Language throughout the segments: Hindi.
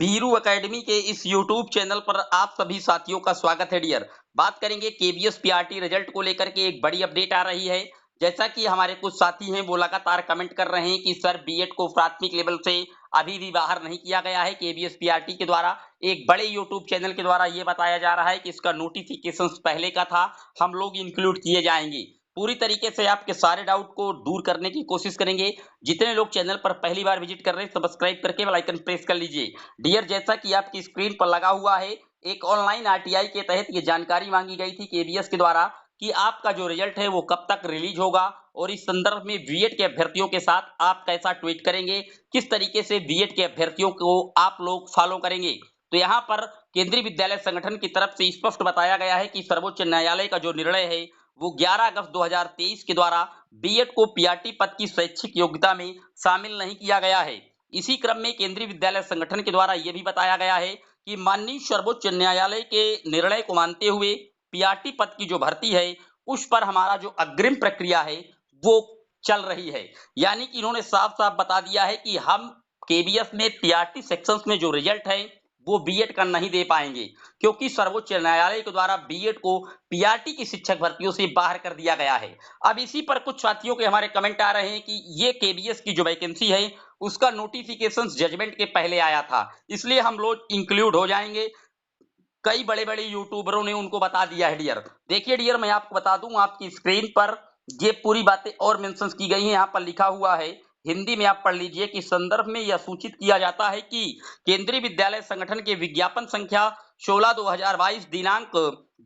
बीरू एकेडमी के इस यूट्यूब चैनल पर आप सभी साथियों का स्वागत है डियर। बात करेंगे केबीएस पीआरटी रिजल्ट को लेकर के एक बड़ी अपडेट आ रही है। जैसा कि हमारे कुछ साथी हैं वो लगातार कमेंट कर रहे हैं कि सर बीएड को प्राथमिक लेवल से अभी भी बाहर नहीं किया गया है। केबीएस पीआरटी के द्वारा एक बड़े यूट्यूब चैनल के द्वारा ये बताया जा रहा है कि इसका नोटिफिकेशन पहले का था, हम लोग इंक्लूड किए जाएंगे। पूरी तरीके से आपके सारे डाउट को दूर करने की कोशिश करेंगे। जितने लोग चैनल पर पहली बार विजिट कर रहे हैं सब्सक्राइब करके बेल आइकन प्रेस कर लीजिए। डियर, जैसा कि आपकी स्क्रीन पर लगा हुआ है, एक ऑनलाइन आरटीआई के तहत ये जानकारी मांगी गई थी केबीएस के द्वारा कि आपका जो रिजल्ट है वो कब तक रिलीज होगा और इस संदर्भ में बीएड के अभ्यर्थियों के साथ आप कैसा ट्वीट करेंगे, किस तरीके से बीएड के अभ्यर्थियों को आप लोग फॉलो करेंगे। तो यहाँ पर केंद्रीय विद्यालय संगठन की तरफ से स्पष्ट बताया गया है कि सर्वोच्च न्यायालय का जो निर्णय है वो 11 अगस्त 2023 के द्वारा बीएड को पीआरटी पद की शैक्षिक योग्यता में शामिल नहीं किया गया है। इसी क्रम में केंद्रीय विद्यालय संगठन के द्वारा यह भी बताया गया है कि माननीय सर्वोच्च न्यायालय के निर्णय को मानते हुए पीआरटी पद की जो भर्ती है उस पर हमारा जो अग्रिम प्रक्रिया है वो चल रही है। यानी कि इन्होंने साफ साफ बता दिया है कि हम केबीएस में पीआरटी सेक्शंस में जो रिजल्ट है वो बीएड का नहीं दे पाएंगे, क्योंकि सर्वोच्च न्यायालय के द्वारा बीएड को पीआरटी की शिक्षक भर्तियों से बाहर कर दिया गया है। अब इसी पर कुछ साथियों के हमारे कमेंट आ रहे हैं कि ये केबीएस की जो वैकेंसी है उसका नोटिफिकेशन जजमेंट के पहले आया था, इसलिए हम लोग इंक्लूड हो जाएंगे। कई बड़े बड़े यूट्यूबरों ने उनको बता दिया है डियर। देखिए डियर, मैं आपको बता दूं, आपकी स्क्रीन पर ये पूरी बातें और मेंशन की गई हैं। यहाँ पर लिखा हुआ है, हिंदी में आप पढ़ लीजिए कि संदर्भ में यह सूचित किया जाता है कि केंद्रीय विद्यालय संगठन के विज्ञापन संख्या 16/2022 दिनांक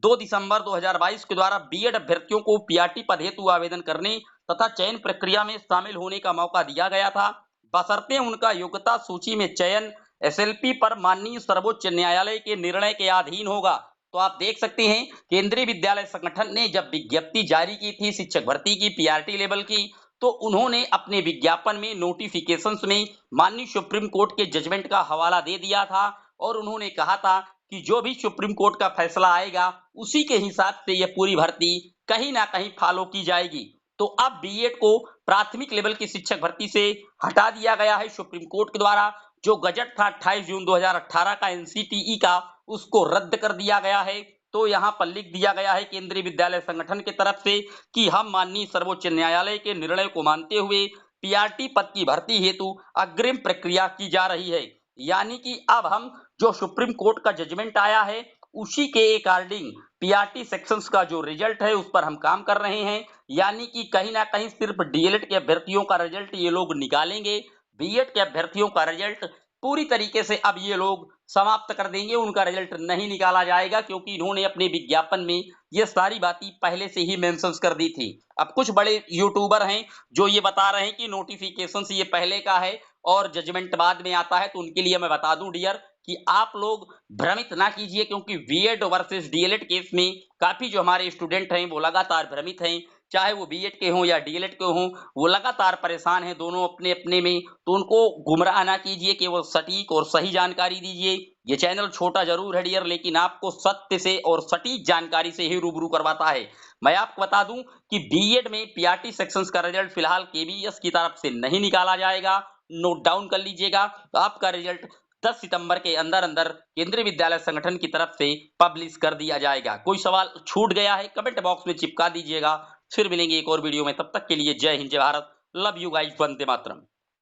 2 दिसंबर 2022 के द्वारा बीएड अभ्यर्थियों को पीआरटी पद हेतु आवेदन करने तथा चयन प्रक्रिया में शामिल होने का मौका दिया गया था, बशर्ते उनका योग्यता सूची में चयन एसएलपी पर माननीय सर्वोच्च न्यायालय के निर्णय के अधीन होगा। तो आप देख सकते हैं केंद्रीय विद्यालय संगठन ने जब विज्ञप्ति जारी की थी शिक्षक भर्ती की पीआरटी लेवल की, तो उन्होंने अपने विज्ञापन में नोटिफिकेशंस में माननीय सुप्रीम कोर्ट के जजमेंट का हवाला दे दिया था और उन्होंने कहा था कि जो भी सुप्रीम कोर्ट का फैसला आएगा उसी के हिसाब से यह पूरी भर्ती कहीं ना कहीं फॉलो की जाएगी। तो अब बीएड को प्राथमिक लेवल की शिक्षक भर्ती से हटा दिया गया है सुप्रीम कोर्ट के द्वारा। जो गजट था 28 जून 2018 का एनसीटीई का, उसको रद्द कर दिया गया है। तो यहाँ पर लिख दिया गया है केंद्रीय विद्यालय संगठन की तरफ से कि हम माननीय सर्वोच्च न्यायालय के निर्णय को मानते हुए पीआरटी पद की भर्ती हेतु अग्रिम प्रक्रिया की जा रही है। यानी कि अब हम जो सुप्रीम कोर्ट का जजमेंट आया है उसी के अकॉर्डिंग पीआरटी सेक्शंस का जो रिजल्ट है उस पर हम काम कर रहे हैं। यानी कि कहीं ना कहीं सिर्फ डीएलएड के अभ्यर्थियों का रिजल्ट ये लोग निकालेंगे, बीएड के अभ्यर्थियों का रिजल्ट पूरी तरीके से अब ये लोग समाप्त कर देंगे, उनका रिजल्ट नहीं निकाला जाएगा, क्योंकि इन्होंने अपने विज्ञापन में ये सारी बातें पहले से ही मेंशन कर दी थी। अब कुछ बड़े यूट्यूबर हैं जो ये बता रहे हैं कि नोटिफिकेशन से ये पहले का है और जजमेंट बाद में आता है, तो उनके लिए मैं बता दूं डियर कि आप लोग भ्रमित ना कीजिए, क्योंकि बीएड वर्सेस डीएलएड केस में काफी जो हमारे स्टूडेंट हैं वो लगातार भ्रमित हैं, चाहे वो बीएड के हों या डीएलएड के हों, वो लगातार परेशान हैं दोनों अपने अपने में। तो उनको गुमराह ना कीजिए, केवल सटीक और सही जानकारी दीजिए। ये चैनल छोटा जरूर है डियर, लेकिन आपको सत्य से और सटीक जानकारी से ही रूबरू करवाता है। मैं आपको बता दूं कि बीएड में पीआरटी सेक्शंस का रिजल्ट फिलहाल केबीएस की तरफ से नहीं निकाला जाएगा, नोट डाउन कर लीजिएगा। तो आपका रिजल्ट 10 सितंबर के अंदर अंदर केंद्रीय विद्यालय संगठन की तरफ से पब्लिश कर दिया जाएगा। कोई सवाल छूट गया है कमेंट बॉक्स में चिपका दीजिएगा। फिर मिलेंगे एक और वीडियो में, तब तक के लिए जय हिंद जय Bharat, love you guys, Vande Mataram.